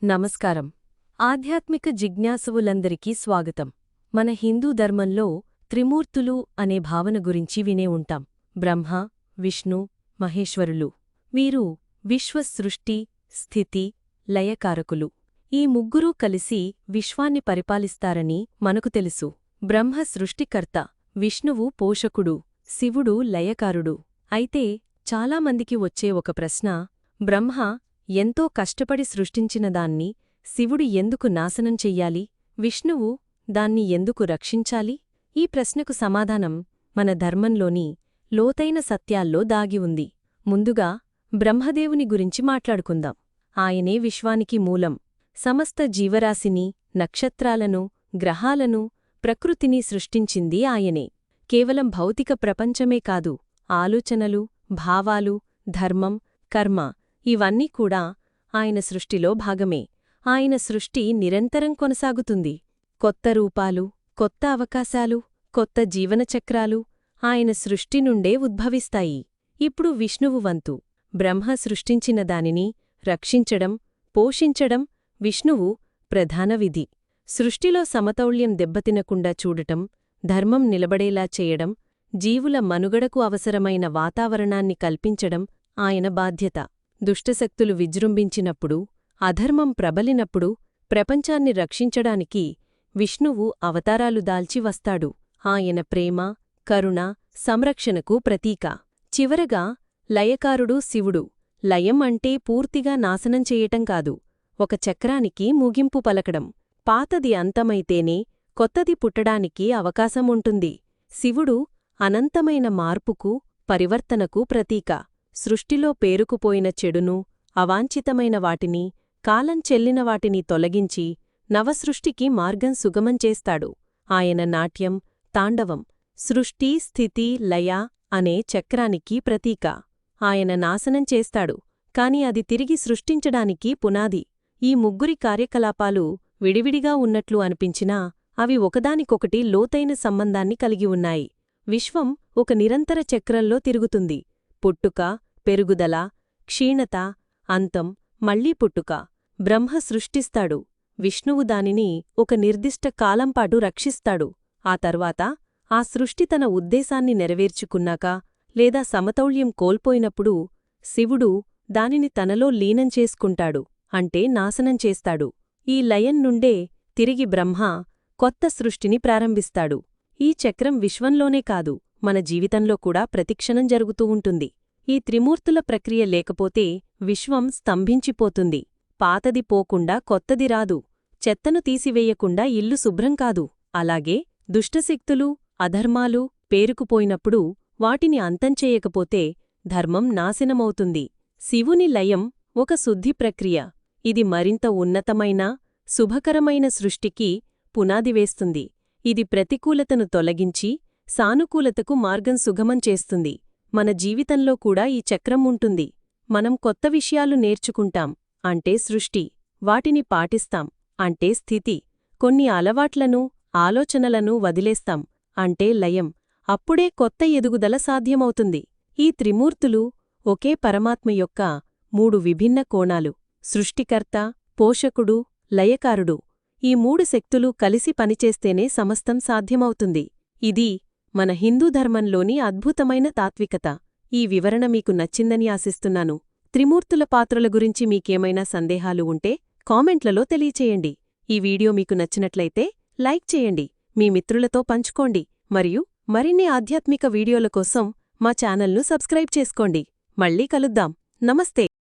నమస్కారం. ఆధ్యాత్మిక జిజ్ఞాసువులందరికీ స్వాగతం. మన హిందూ ధర్మంలో త్రిమూర్తులు అనే భావన గురించి వినే ఉంటాం. బ్రహ్మ, విష్ణు, మహేశ్వరులు. వీరు విశ్వ సృష్టి, స్థితి, లయకారకులు. ఈ ముగ్గురూ కలిసి విశ్వాన్ని పరిపాలిస్తారని మనకు తెలుసు. బ్రహ్మ సృష్టికర్త, విష్ణువు పోషకుడు, శివుడు లయకారుడు. అయితే చాలామందికి వచ్చే ఒక ప్రశ్న, బ్రహ్మ ఎంతో కష్టపడి సృష్టించినదాన్ని శివుడు ఎందుకు నాశనం చెయ్యాలి? విష్ణువు దాన్ని ఎందుకు రక్షించాలి? ఈ ప్రశ్నకు సమాధానం మన ధర్మంలోని లోతైన సత్యాల్లో దాగి ఉంది. ముందుగా బ్రహ్మదేవుని గురించి మాట్లాడుకుందాం. ఆయనే విశ్వానికి మూలం. సమస్త జీవరాశిని, నక్షత్రాలను, గ్రహాలను, ప్రకృతిని సృష్టించింది ఆయనే. కేవలం భౌతిక ప్రపంచమే కాదు, ఆలోచనలు, భావాలు, ధర్మం, కర్మ ఇవన్నీ కూడా ఆయన సృష్టిలో భాగమే. ఆయన సృష్టి నిరంతరం కొనసాగుతుంది. కొత్త రూపాలు, కొత్త అవకాశాలు, కొత్త జీవనచక్రాలు ఆయన సృష్టి నుండే ఉద్భవిస్తాయి. ఇప్పుడు విష్ణువు వంతు. బ్రహ్మ సృష్టించిన దానిని రక్షించడం, పోషించడం విష్ణువు ప్రధాన విధి. సృష్టిలో సమతౌల్యం దెబ్బతినకుండా చూడటం, ధర్మం నిలబడేలా చేయడం, జీవుల మనుగడకు అవసరమైన వాతావరణాన్ని కల్పించడం ఆయన బాధ్యత. దుష్టశక్తులు విజృంభించినప్పుడు, అధర్మం ప్రబలినప్పుడు ప్రపంచాన్ని రక్షించడానికి విష్ణువు అవతారాలు దాల్చి వస్తాడు. ఆయన ప్రేమ, కరుణ, సంరక్షణకు ప్రతీక. చివరగా లయకారుడు శివుడు. లయం అంటే పూర్తిగా నాశనం చేయటం కాదు, ఒక చక్రానికి ముగింపు పలకడం. పాతది అంతమైతేనే కొత్తది పుట్టడానికి అవకాశముంటుంది. శివుడు అనంతమైన మార్పుకు, పరివర్తనకు ప్రతీక. సృష్టిలో పేరుకుపోయిన చెడును, అవాంఛితమైన వాటిని, కాలం చెల్లిన వాటిని తొలగించి నవసృష్టికి మార్గం సుగమం చేస్తాడు. ఆయన నాట్యం, తాండవం సృష్టి, స్థితి, లయ అనే చక్రానికి ప్రతీక. ఆయన నాశనం చేస్తాడు, కాని అది తిరిగి సృష్టించడానికి పునాది. ఈ ముగ్గురి కార్యకలాపాలు విడివిడిగా ఉన్నట్లు అనిపించినా అవి ఒకదానికొకటి లోతైన సంబంధాన్ని కలిగి ఉన్నాయి. విశ్వం ఒక నిరంతర చక్రంలో తిరుగుతుంది. పుట్టుక, పెరుగుదల, క్షీణత, అంతం, మళ్లీ పుట్టుక. బ్రహ్మ సృష్టిస్తాడు, విష్ణువు దానిని ఒక నిర్దిష్ట కాలంపాటు రక్షిస్తాడు. ఆ తర్వాత ఆ సృష్టి తన ఉద్దేశాన్ని నెరవేర్చుకున్నాక లేదా సమతౌల్యం కోల్పోయినప్పుడు శివుడు దానిని తనలో లీనం చేసుకుంటాడు, అంటే నాశనం చేస్తాడు. ఈ లయం నుండే తిరిగి బ్రహ్మ కొత్త సృష్టిని ప్రారంభిస్తాడు. ఈ చక్రం విశ్వంలోనే కాదు, మన జీవితంలో కూడా ప్రతిక్షణం జరుగుతూ ఉంటుంది. ఈ త్రిమూర్తుల ప్రక్రియ లేకపోతే విశ్వం స్తంభించిపోతుంది. పాతది పోకుండా కొత్తది రాదు, చెత్తను తీసివేయకుండా ఇల్లు శుభ్రం కాదు. అలాగే దుష్టశక్తులు, అధర్మాలు పేరుకుపోయినప్పుడు వాటిని అంతంచేయకపోతే ధర్మం నాశనమవుతుంది. శివుని లయం ఒక శుద్ధి ప్రక్రియ. ఇది మరింత ఉన్నతమైన, శుభకరమైన సృష్టికి పునాదివేస్తుంది. ఇది ప్రతికూలతను తొలగించి సానుకూలతకు మార్గం సుగమం చేస్తుంది. మన జీవితంలో కూడా ఈ చక్రం ఉంటుంది. మనం కొత్త విషయాలు నేర్చుకుంటాం, అంటే సృష్టి. వాటిని పాటిస్తాం, అంటే స్థితి. కొన్ని అలవాట్లను, ఆలోచనలను వదిలేస్తాం, అంటే లయం. అప్పుడే కొత్త ఎదుగుదల సాధ్యమవుతుంది. ఈ త్రిమూర్తులు ఒకే పరమాత్మ యొక్క మూడు విభిన్న కోణాలు. సృష్టికర్త, పోషకుడు, లయకారుడు. ఈ మూడు శక్తులు కలిసి పనిచేస్తేనే సమస్తం సాధ్యమవుతుంది. ఇది మన హిందూ ధర్మంలోని అద్భుతమైన తాత్వికత. ఈ వివరణ మీకు నచ్చిందని ఆశిస్తున్నాను. త్రిమూర్తుల పాత్రల గురించి మీకేమైనా సందేహాలు ఉంటే కామెంట్లలో తెలియచేయండి. ఈ వీడియో మీకు నచ్చినట్లయితే లైక్ చేయండి, మీ మిత్రులతో పంచుకోండి, మరియు మరిన్ని ఆధ్యాత్మిక వీడియోల కోసం మా ఛానల్ను సబ్స్క్రైబ్ చేసుకోండి. మళ్ళీ కలుద్దాం. నమస్తే.